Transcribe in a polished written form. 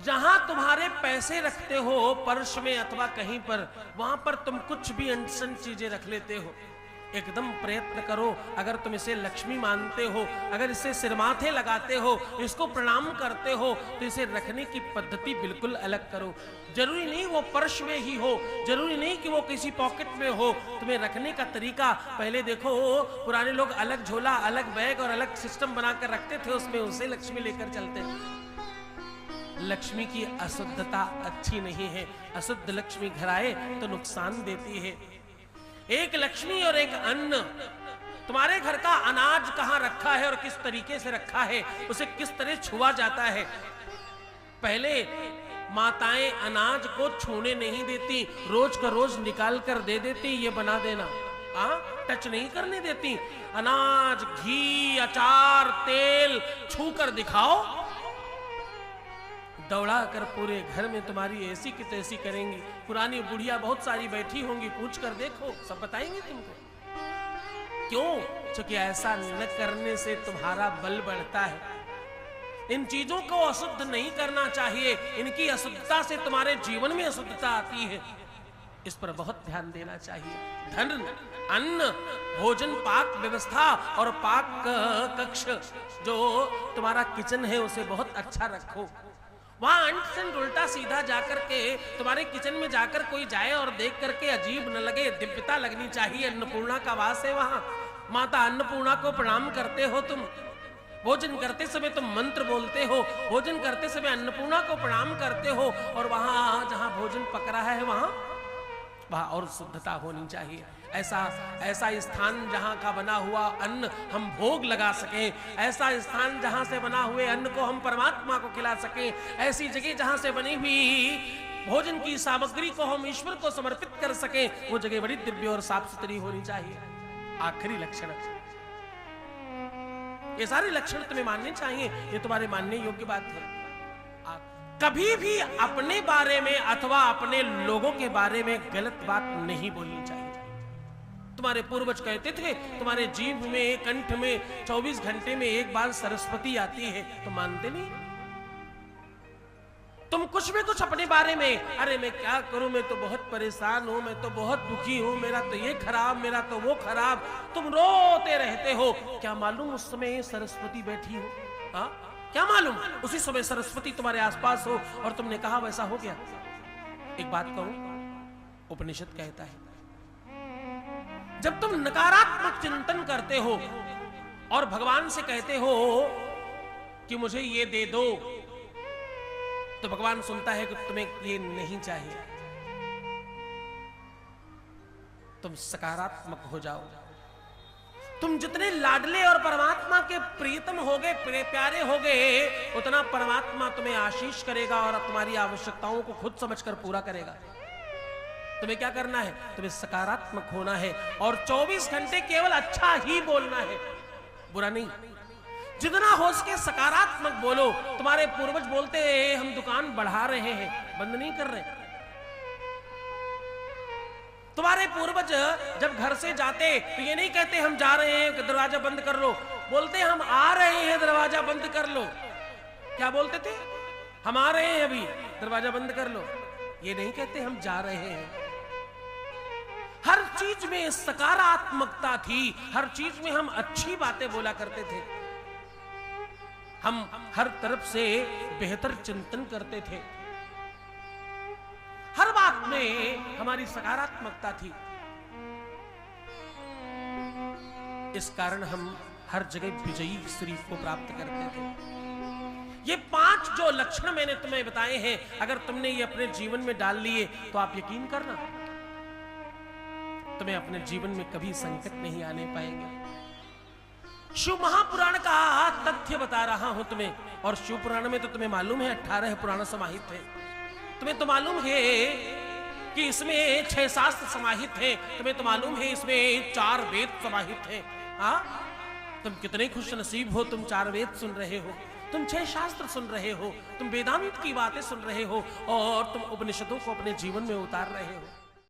जहां तुम्हारे पैसे रखते हो पर्स में अथवा कहीं पर, वहां पर तुम कुछ भी अनसन चीजें रख लेते हो। एकदम प्रयत्न करो, अगर तुम इसे लक्ष्मी मानते हो, अगर इसे सिरमाथे लगाते हो, इसको प्रणाम करते हो, तो इसे रखने की पद्धति बिल्कुल अलग करो। जरूरी नहीं वो पर्स में ही हो, जरूरी नहीं कि वो किसी पॉकेट में हो। तुम्हें रखने का तरीका पहले देखो। पुराने लोग अलग झोला, अलग बैग और अलग सिस्टम बनाकर रखते थे, उसमें उसे लक्ष्मी लेकर चलते थे। लक्ष्मी की अशुद्धता अच्छी नहीं है। अशुद्ध लक्ष्मी घर आए तो नुकसान देती है। एक लक्ष्मी और एक अन्न। तुम्हारे घर का अनाज कहां रखा है और किस तरीके से रखा है, उसे किस तरह छुआ जाता है। पहले माताएं अनाज को छूने नहीं देती, रोज का रोज निकाल कर दे देती, ये बना देना, टच नहीं करने देती। अनाज, घी, अचार, तेल छू कर दिखाओ, दौड़ा कर पूरे घर में तुम्हारी ऐसी की तैसी करेंगी। पुरानी बुढ़िया बहुत सारी बैठी होंगी, पूछ कर देखो, सब बताएंगे तुमको। क्यों? क्योंकि ऐसा न करने से तुम्हारा बल बढ़ता है। इन चीजों को अशुद्ध नहीं करना चाहिए। इनकी अशुद्धता से तुम्हारे जीवन में अशुद्धता आती है। इस पर बहुत ध्यान देना चाहिए। धन, अन्न, भोजन, पाक व्यवस्था और पाक कक्ष, जो तुम्हारा किचन है, उसे बहुत अच्छा रखो। वहां अंट संट उल्टा सीधा जाकर के, तुम्हारे किचन में जाकर कोई जाए और देख करके अजीब न लगे, दिव्यता लगनी चाहिए। अन्नपूर्णा का वास है वहां। माता अन्नपूर्णा को प्रणाम करते हो तुम। भोजन करते समय तुम मंत्र बोलते हो, भोजन करते समय अन्नपूर्णा को प्रणाम करते हो। और वहां जहां भोजन पक रहा है वहां और शुद्धता होनी चाहिए। ऐसा स्थान जहां का बना हुआ अन्न हम भोग लगा सकें, ऐसा स्थान जहां से बना हुए अन्न को हम परमात्मा को खिला सकें, ऐसी जगह जहां से बनी हुई भोजन की सामग्री को हम ईश्वर को समर्पित कर सकें, वो जगह बड़ी दिव्य और साफ सुथरी होनी चाहिए। आखिरी लक्षण, ये सारे लक्षण तुम्हें मानने चाहिए। ये तुम्हारे मानने योग्य बात है। कभी भी अपने बारे में अथवा अपने लोगों के बारे में गलत बात नहीं बोलनी चाहिए। तुम्हारे पूर्वज कहते थे, तुम्हारे जीभ में, कंठ में 24 घंटे में एक बार सरस्वती आती है, तो मानते नहीं। तुम कुछ भी कुछ अपने बारे में, अरे मैं क्या करूं, मैं तो बहुत परेशान हूं, मैं तो बहुत दुखी हूं, मेरा तो ये खराब, मेरा तो वो खराब, तुम रोते रहते हो। क्या मालूम उस समय सरस्वती बैठी हो? क्या मालूम उसी समय सरस्वती तुम्हारे आसपास हो और तुमने कहा वैसा हो गया। एक बात कहूं, उपनिषद कहता है, जब तुम नकारात्मक चिंतन करते हो और भगवान से कहते हो कि मुझे ये दे दो, तो भगवान सुनता है कि तुम्हें ये नहीं चाहिए। तुम सकारात्मक हो जाओ। तुम जितने लाडले और परमात्मा के प्रियतम होगे, प्यारे होगे, उतना परमात्मा तुम्हें आशीष करेगा और तुम्हारी आवश्यकताओं को खुद समझकर पूरा करेगा। तुम्हें क्या करना है? तुम्हें सकारात्मक होना है और 24 घंटे केवल अच्छा ही बोलना है, बुरा नहीं। जितना हो सके सकारात्मक बोलो। तुम्हारे पूर्वज बोलते हैं हम दुकान बढ़ा रहे हैं, बंद नहीं कर रहे। तुम्हारे पूर्वज जब घर से जाते तो ये नहीं कहते हम जा रहे हैं कि दरवाजा बंद कर लो, बोलते हम आ रहे हैं दरवाजा बंद कर लो। क्या बोलते थे? हम आ रहे हैं अभी, दरवाजा बंद कर लो। ये नहीं कहते हम जा रहे हैं। हर चीज में सकारात्मकता थी, हर चीज में हम अच्छी बातें बोला करते थे। हम हर तरफ से बेहतर चिंतन करते थे। हर बात में हमारी सकारात्मकता थी। इस कारण हम हर जगह विजयी श्री को प्राप्त करते थे। ये 5 जो लक्षण मैंने तुम्हें बताए हैं, अगर तुमने ये अपने जीवन में डाल लिए तो आप यकीन करना, तुम्हें अपने जीवन में कभी संकट नहीं आने पाएंगे। शिव महापुराण का तथ्य बता रहा हूं तुम्हें, और शिव पुराण में तो तुम्हें मालूम है 18 पुराण समाहित है। तुम्हें तो मालूम है कि इसमें 6 शास्त्र समाहित हैं। तुम्हें तो मालूम है इसमें 4 वेद समाहित हैं। तुम कितने खुश नसीब हो, तुम 4 वेद सुन रहे हो, तुम 6 शास्त्र सुन रहे हो, तुम वेदांत की बातें सुन रहे हो और तुम उपनिषदों को अपने जीवन में उतार रहे हो।